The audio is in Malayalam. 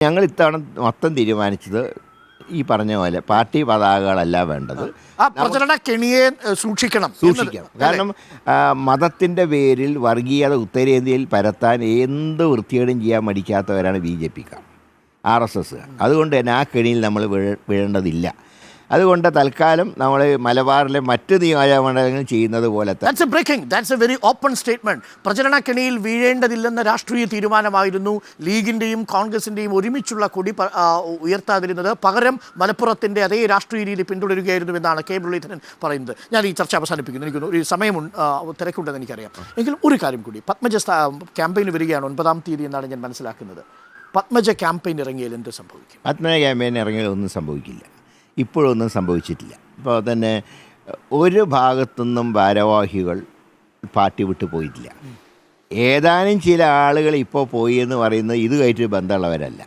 ഞങ്ങൾ ഇത്തവണ മൊത്തം തീരുമാനിച്ചത് ഈ പറഞ്ഞ പോലെ പാർട്ടി പതാകകളല്ല വേണ്ടത്. പ്രചരണ കെണിയെ സൂക്ഷിക്കണം. കാരണം മതത്തിൻ്റെ പേരിൽ വർഗീയത ഉത്തരേന്ത്യയിൽ പരത്താൻ എന്ത് വൃത്തികേടും ചെയ്യാൻ മടിക്കാത്തവരാണ് BJPക്കാർ, RSS. അതുകൊണ്ട് തന്നെ ആ കെണിയിൽ നമ്മൾ വീഴേണ്ടതില്ല. അതുകൊണ്ട് തൽക്കാലം നമ്മൾ മലബാറിലെ മറ്റ് നിയോജകമണ്ഡലങ്ങൾ ചെയ്യുന്നത് പോലെ that's A very open statement. പ്രചരണ കെണിയിൽ വീഴേണ്ടതില്ലെന്ന രാഷ്ട്രീയ തീരുമാനമായിരുന്നു ലീഗിൻ്റെയും കോൺഗ്രസിൻ്റെയും ഒരുമിച്ചുള്ള കൊടി ഉയർത്താതിരുന്നത്. പകരം മലപ്പുറത്തിൻ്റെ അതേ രാഷ്ട്രീയ രീതി പിന്തുടരുകയായിരുന്നു എന്നാണ് കെ മുരളീധരൻ പറയുന്നത്. ഞാൻ ഈ ചർച്ച അവസാനിപ്പിക്കുന്നു. എനിക്കൊന്ന് ഒരു സമയം തിരക്കുണ്ടെന്ന് എനിക്കറിയാം. എങ്കിലും ഒരു കാര്യം കൂടി, പത്മജ ക്യാമ്പയിന് വരികയാണ് 9-ാം തീയതി എന്നാണ് ഞാൻ മനസ്സിലാക്കുന്നത്. പത്മജ ക്യാമ്പയിൻ ഇറങ്ങിയാൽ എന്ത് സംഭവിക്കും? പത്മജ ക്യാമ്പയിൻ ഇറങ്ങിയാൽ ഒന്നും സംഭവിക്കില്ല. ഇപ്പോഴൊന്നും സംഭവിച്ചിട്ടില്ല. ഇപ്പോൾ തന്നെ ഒരു ഭാഗത്തുനിന്നും ഭാരവാഹികൾ പാർട്ടി വിട്ടു പോയിട്ടില്ല. ഏതാനും ചില ആളുകൾ ഇപ്പോൾ പോയി എന്ന് പറയുന്നത് ഇതുമായിട്ട് ബന്ധമുള്ളവരല്ല.